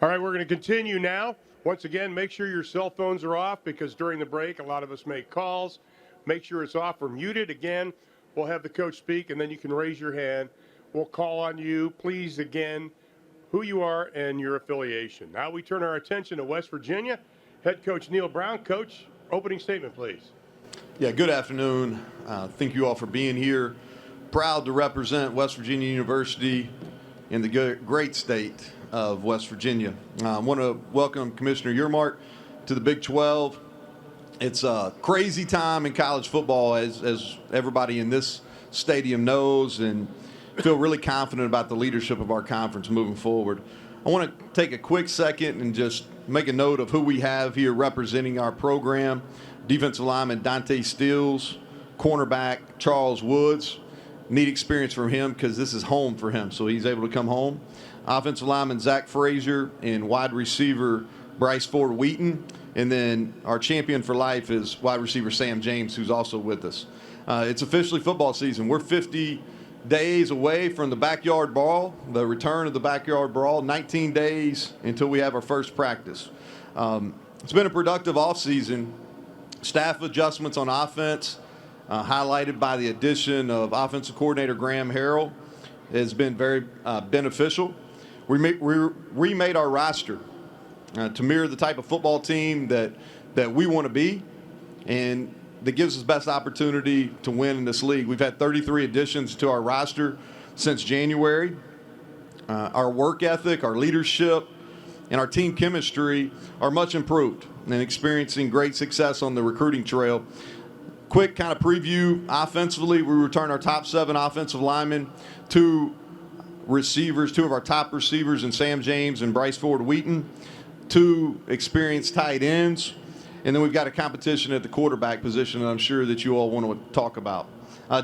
All right, we're going to continue now. Once again, make sure your cell phones are off because during the break, a lot of us make calls. Make sure it's off or muted. Again, we'll have the coach speak, and then you can raise your hand. We'll call on you. Please, again, who you are and your affiliation. Now we turn our attention to West Virginia. Head coach Neal Brown. Coach, opening statement, please. Yeah, good afternoon. Thank you all for being here. Proud to represent West Virginia University in the great state of West Virginia. I want to welcome Commissioner Yermark to the Big 12. It's a crazy time in college football, as everybody in this stadium knows, and feel really confident about the leadership of our conference moving forward. I want to take a quick second and just make a note of who we have here representing our program. Defensive lineman Dante Steele, cornerback Charles Woods. Neat experience from him because this is home for him, so he's able to come home. Offensive lineman Zach Frazier and wide receiver Bryce Ford Wheaton. And then our champion for life is wide receiver Sam James, who's also with us. It's officially football season. We're 50 days away from the backyard brawl, the return of the backyard brawl, 19 days until we have our first practice. It's been a productive offseason. Staff adjustments on offense, highlighted by the addition of offensive coordinator Graham Harrell, has been very beneficial. We remade our roster to mirror the type of football team that we want to be, and that gives us best opportunity to win in this league. We've had 33 additions to our roster since January. Our work ethic, our leadership, and our team chemistry are much improved and experiencing great success on the recruiting trail. Quick kind of preview offensively, we return our top 7 offensive linemen, 2 receivers, 2 of our top receivers in Sam James and Bryce Ford Wheaton, 2 experienced tight ends, and then we've got a competition at the quarterback position that I'm sure that you all want to talk about.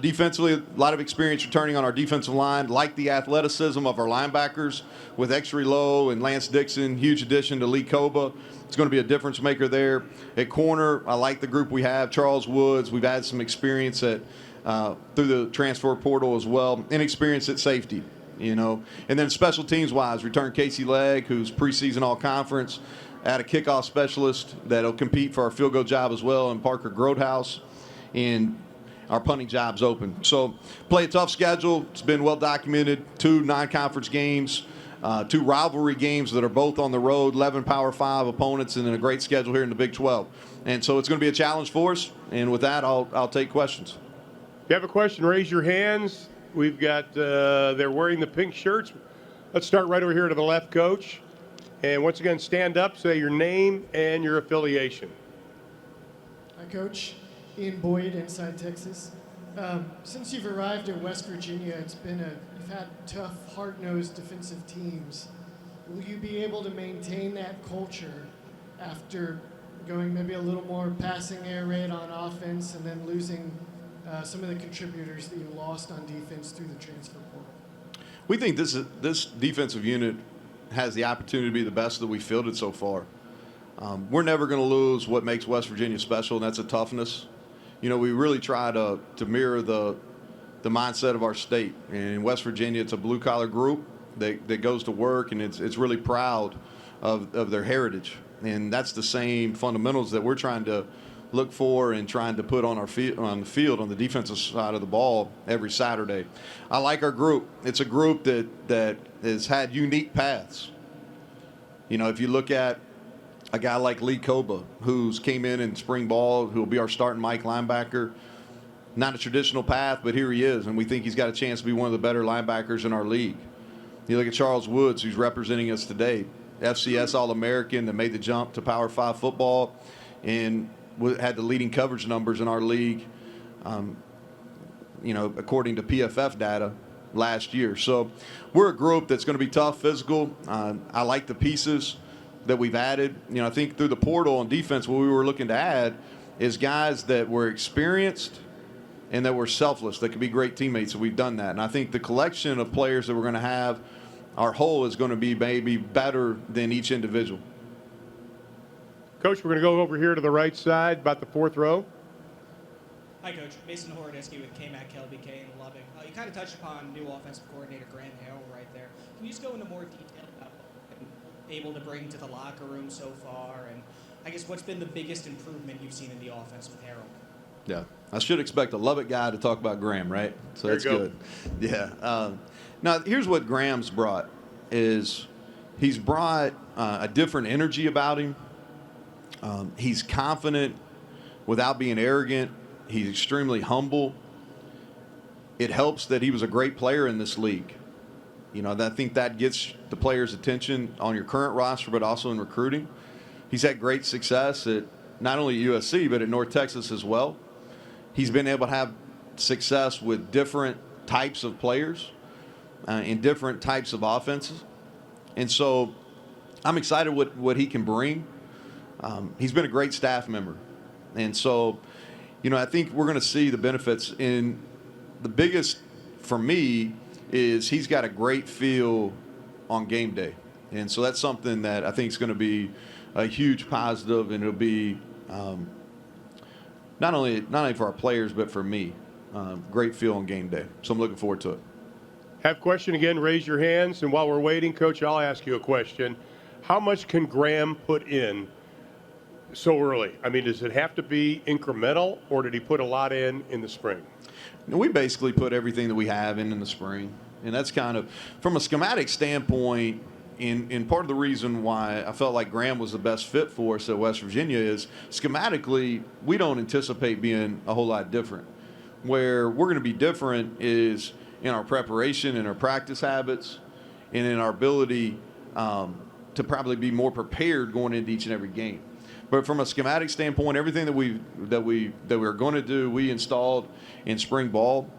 Defensively, a lot of experience returning on our defensive line, like the athleticism of our linebackers with X-Ray Lowe and Lance Dixon, huge addition to Lee Koba. It's going to be a difference maker there. At corner, I like the group we have. Charles Woods, we've had some experience through the transfer portal as well, and experience at safety, And then special teams-wise, return Casey Legg, who's preseason all-conference, add a kickoff specialist that'll compete for our field goal job as well, and Parker Grothaus, and our punting job's open. So play a tough schedule. It's been well documented. 2 non-conference games, 2 rivalry games that are both on the road, 11 Power 5 opponents, and then a great schedule here in the Big 12. And so it's going to be a challenge for us. And with that, I'll take questions. If you have a question, raise your hands. We've got, they're wearing the pink shirts. Let's start right over here to the left, Coach. And once again, stand up, say your name and your affiliation. Hi, Coach. Ian Boyd, Inside Texas. Since you've arrived at West Virginia, you've had tough, hard-nosed defensive teams. Will you be able to maintain that culture after going maybe a little more passing air raid on offense and then losing some of the contributors that you lost on defense through the transfer portal? We think this defensive unit has the opportunity to be the best that we've fielded so far. We're never going to lose what makes West Virginia special, and that's a toughness. We really try to mirror the mindset of our state. And in West Virginia, it's a blue-collar group that goes to work, and it's really proud of their heritage. And that's the same fundamentals that we're trying to look for and trying to put on the field on the defensive side of the ball every Saturday. I like our group. It's a group that has had unique paths. If you look at a guy like Lee Koba, who's came in spring ball, who will be our starting Mike linebacker. Not a traditional path, but here he is, and we think he's got a chance to be one of the better linebackers in our league. You look at Charles Woods, who's representing us today, FCS All-American that made the jump to Power 5 football and had the leading coverage numbers in our league, according to PFF data last year. So we're a group that's going to be tough, physical. I like the pieces that we've added. I think through the portal on defense, what we were looking to add is guys that were experienced and that were selfless, that could be great teammates, and we've done that. And I think the collection of players that we're going to have, our whole is going to be maybe better than each individual. Coach, we're going to go over here to the right side, about the 4th row. Hi, Coach. Mason Horodisky with KMAC KLBK in Lubbock. You kind of touched upon new offensive coordinator Graham Harrell right there. Can you just go into more detail about able to bring to the locker room so far? And I guess what's been the biggest improvement you've seen in the offense with Harold? Yeah, I should expect a Lubbock guy to talk about Graham, right? So that's good. Yeah. Now, here's what Graham's brought is he's brought a different energy about him. He's confident without being arrogant. He's extremely humble. It helps that he was a great player in this league. You know, I think that gets the players' attention on your current roster, but also in recruiting. He's had great success at not only USC, but at North Texas as well. He's been able to have success with different types of players in different types of offenses. And so I'm excited what he can bring. He's been a great staff member. And so, you know, I think we're going to see the benefits. In the biggest for me is he's got a great feel on game day. And so that's something that I think is going to be a huge positive, and it'll be not only for our players, but for me, great feel on game day. So I'm looking forward to it. Have a question again, raise your hands. And while we're waiting, Coach, I'll ask you a question. How much can Graham put in so early? I mean, does it have to be incremental, or did he put a lot in the spring? We basically put everything that we have in the spring. And that's kind of, from a schematic standpoint, and part of the reason why I felt like Graham was the best fit for us at West Virginia is schematically, we don't anticipate being a whole lot different. Where we're going to be different is in our preparation, in our practice habits, and in our ability to probably be more prepared going into each and every game. But from a schematic standpoint, everything that we're going to do, we installed in spring ball.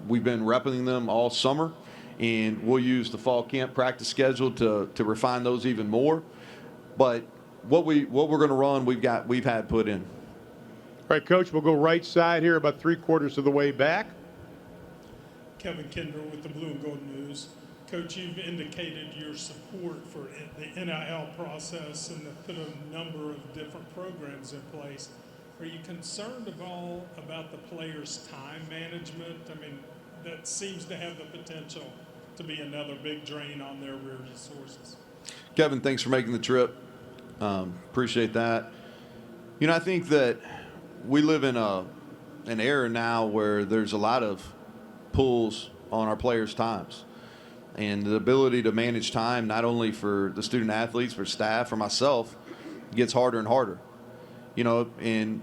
We've been repping them all summer, and we'll use the fall camp practice schedule to refine those even more. But what we're going to run, we've had put in. All right, Coach, we'll go right side here, about 3/4 of the way back. Kevin Kinder with the Blue and Gold News. Coach, you've indicated your support for the NIL process and have put a number of different programs in place. Are you concerned at all about the players' time management? I mean, that seems to have the potential to be another big drain on their resources. Kevin, thanks for making the trip. Appreciate that. You know, I think that we live in an era now where there's a lot of pulls on our players' times. And the ability to manage time, not only for the student athletes, for staff, for myself, gets harder and harder. You know, and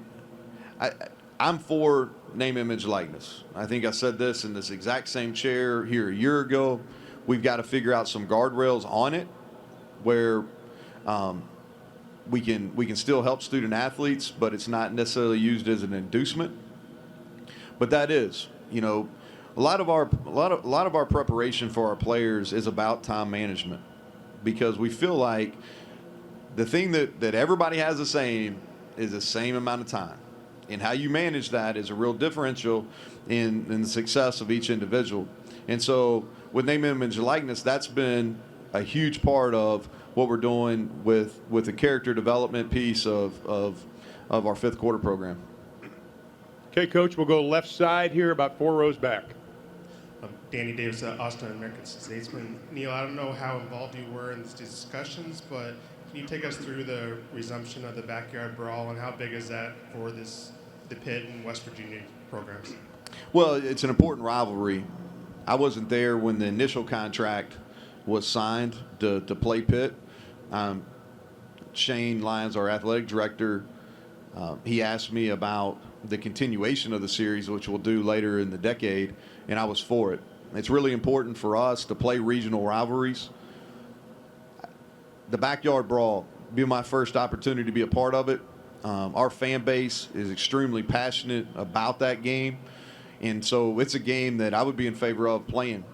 I'm for name, image, likeness. I think I said this in this exact same chair here a year ago. We've got to figure out some guardrails on it where we can still help student athletes, but it's not necessarily used as an inducement. But that is, you know, a lot of our preparation for our players is about time management, because we feel like the thing that everybody has the same is the same amount of time, and how you manage that is a real differential in the success of each individual. And so with name, image, and likeness, that's been a huge part of what we're doing with the character development piece of our fifth quarter program. Okay, Coach, we'll go left side here, about 4 rows back. Danny Davis, Austin American Statesman. Neal, I don't know how involved you were in these discussions, but can you take us through the resumption of the backyard brawl, and how big is that for the Pitt and West Virginia programs? Well, it's an important rivalry. I wasn't there when the initial contract was signed to play Pitt. Shane Lyons, our athletic director, he asked me about the continuation of the series, which we'll do later in the decade, and I was for it. It's really important for us to play regional rivalries. The backyard brawl be my first opportunity to be a part of it. Our fan base is extremely passionate about that game, and so it's a game that I would be in favor of playing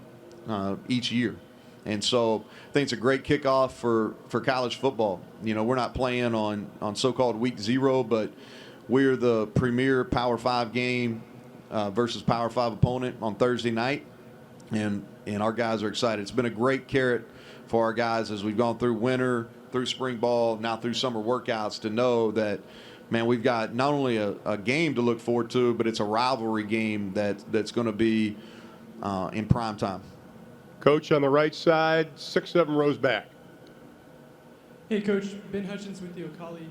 each year. And so I think it's a great kickoff for college football. You know, we're not playing on so-called week 0, but we're the premier Power 5 game versus Power 5 opponent on Thursday night, and our guys are excited. It's been a great carrot for our guys as we've gone through winter, through spring ball, now through summer workouts, to know that, man, we've got not only a game to look forward to, but it's a rivalry game that's going to be in prime time. Coach, on the right side, 6, 7 rows back. Hey, Coach. Ben Hutchins with the Ocali.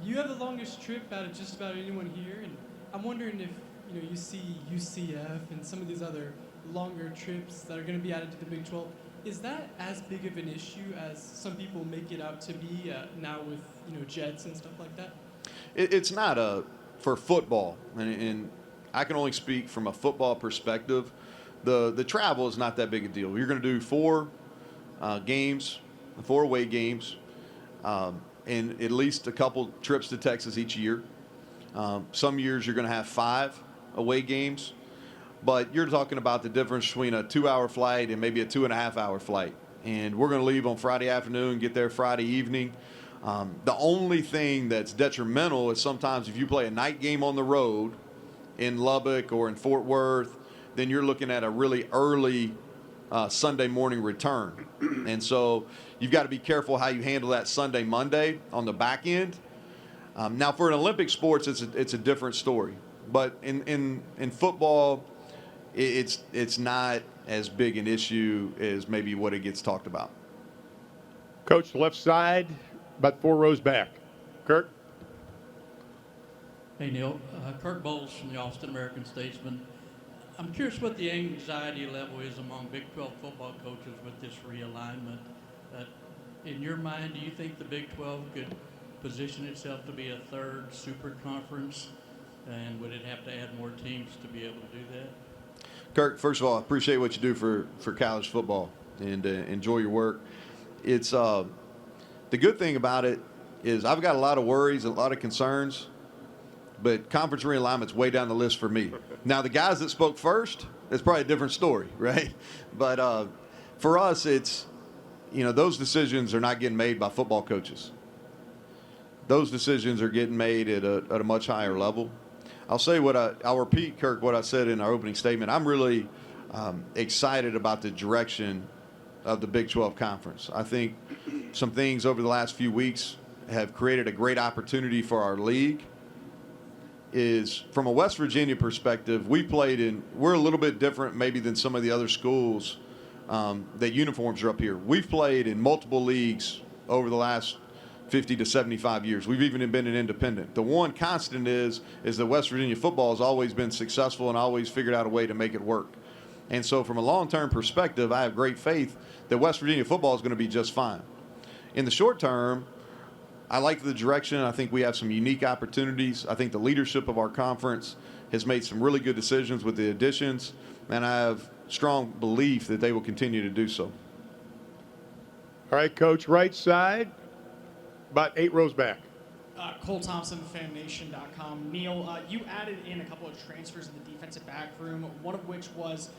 You have the longest trip out of just about anyone here, and I'm wondering if you see UCF and some of these other longer trips that are going to be added to the Big 12. Is that as big of an issue as some people make it out to be now with jets and stuff like that? It's not for football, and I can only speak from a football perspective. The travel is not that big a deal. You're going to do 4 games, 4 away games, and at least a couple trips to Texas each year. Some years you're going to have 5 away games, but you're talking about the difference between a 2-hour flight and maybe a 2.5-hour flight. And we're going to leave on Friday afternoon, get there Friday evening. The only thing that's detrimental is sometimes if you play a night game on the road in Lubbock or in Fort Worth, then you're looking at a really early Sunday morning return. And so you've got to be careful how you handle that Sunday, Monday on the back end. Now, for an Olympic sports, it's a different story. But in football, it's not as big an issue as maybe what it gets talked about. Coach, left side, about 4 rows back. Kirk? Hey, Neal. Kirk Bowles from the Austin American-Statesman. I'm curious what the anxiety level is among Big 12 football coaches with this realignment. In your mind, do you think the Big 12 could position itself to be a third super conference? And would it have to add more teams to be able to do that? Kirk, first of all, I appreciate what you do for college football and enjoy your work. It's the good thing about it is I've got a lot of worries, a lot of concerns, but conference realignment's way down the list for me. Now, the guys that spoke first, it's probably a different story, right? But for us, it's, those decisions are not getting made by football coaches. Those decisions are getting made at a much higher level. I'll repeat, Kirk, what I said in our opening statement. I'm really excited about the direction of the Big 12 Conference. I think some things over the last few weeks have created a great opportunity for our league. Is from a West Virginia perspective, we're a little bit different maybe than some of the other schools that uniforms are up here. We've played in multiple leagues over the last 50 to 75 years. We've even been an independent. The one constant is that West Virginia football has always been successful and always figured out a way to make it work. And so from a long-term perspective, I have great faith that West Virginia football is going to be just fine. In the short term, I like the direction. I think we have some unique opportunities. I think the leadership of our conference has made some really good decisions with the additions, and I have strong belief that they will continue to do so. All right, Coach, right side, about 8 rows back. Cole Thompson, FanNation.com. Neal, you added in a couple of transfers in the defensive back room, one of which was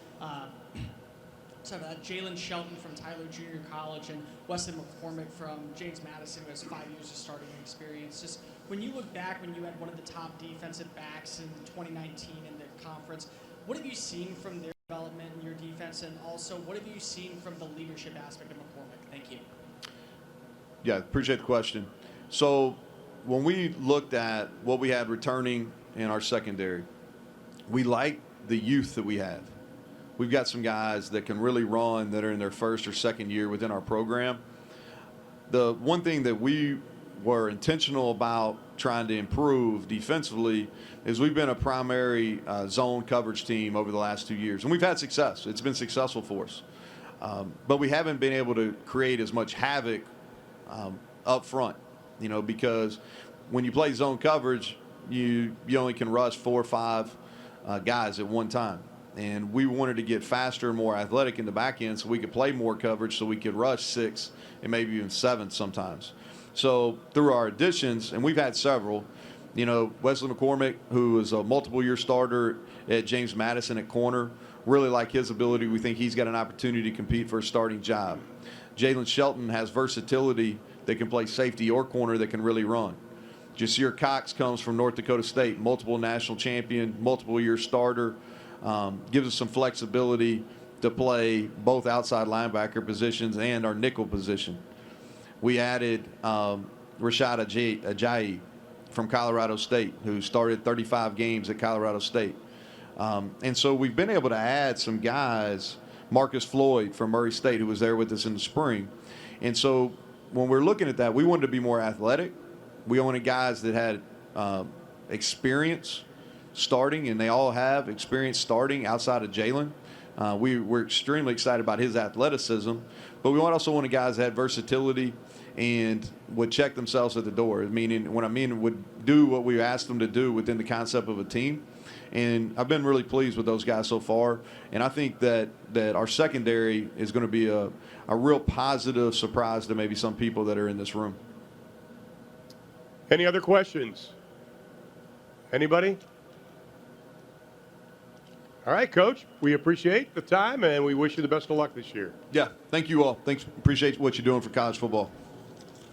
Jalen Shelton from Tyler Junior College and Wesley McCormick from James Madison, who has 5 years of starting experience. Just when you look back, when you had one of the top defensive backs in 2019 in the conference, what have you seen from their development in your defense, and also what have you seen from the leadership aspect of McCormick? Thank you. Yeah, appreciate the question. So when we looked at what we had returning in our secondary, we liked the youth that we have. We've got some guys that can really run that are in their first or second year within our program. The one thing that we were intentional about trying to improve defensively is we've been a primary zone coverage team over the last 2 years, and we've had success. It's been successful for us. But we haven't been able to create as much havoc up front, because when you play zone coverage, you only can rush 4 or 5 guys at one time. And we wanted to get faster and more athletic in the back end so we could play more coverage, so we could rush 6 and maybe even 7 sometimes. So through our additions, and we've had several, Wesley McCormick, who is a multiple-year starter at James Madison at corner, really like his ability. We think he's got an opportunity to compete for a starting job. Jalen Shelton has versatility that can play safety or corner that can really run. Jasir Cox comes from North Dakota State, multiple national champion, multiple-year starter. Gives us some flexibility to play both outside linebacker positions and our nickel position. We added Rashad Ajayi from Colorado State, who started 35 games at Colorado State. And so we've been able to add some guys, Marcus Floyd from Murray State, who was there with us in the spring. And so when we're looking at that, we wanted to be more athletic. We wanted guys that had experience starting, and they all have experience starting outside of Jalen. We're extremely excited about his athleticism, but we also wanted guys that had versatility and would check themselves at the door. Meaning, what I mean, would do what we asked them to do within the concept of a team. And I've been really pleased with those guys so far. And I think that our secondary is going to be a real positive surprise to maybe some people that are in this room. Any other questions? Anybody? All right, Coach. We appreciate the time, and we wish you the best of luck this year. Yeah, thank you all. Thanks. Appreciate what you're doing for college football.